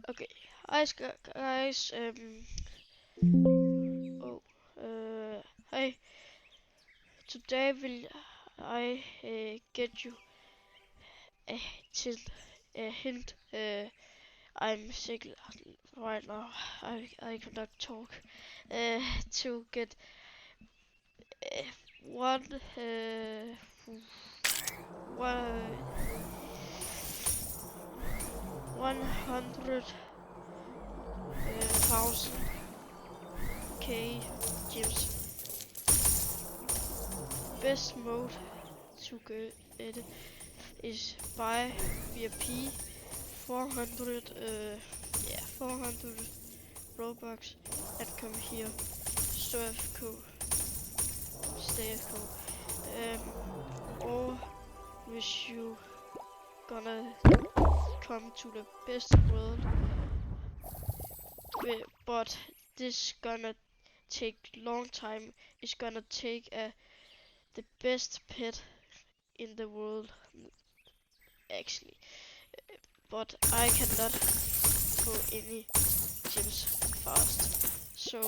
Okay, hi guys. Oh, Hey. Today will I get you a til a hint. I'm sick right now. I cannot talk. To get uh, one one 100,000 K gems. Best mode to get it is buy VIP 400 400 Robux and come here. Stay FK. Or wish you gonna come to the best world, but this gonna take long time. It's gonna take the best pet in the world actually, but I cannot go any gems fast. So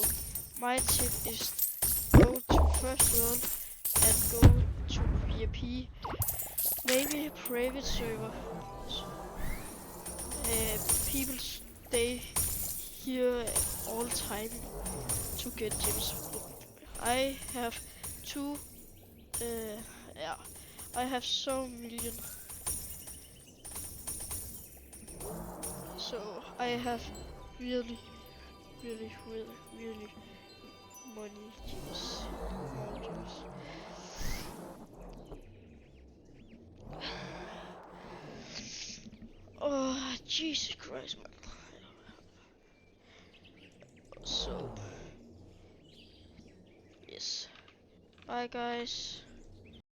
my tip is go to first world and go to VIP, maybe private server. People stay here all time to get gems. I have two, yeah, I have so million, so I have really, really money gems, more gems. Oh, Jesus Christ, man. So, yes. Bye, guys.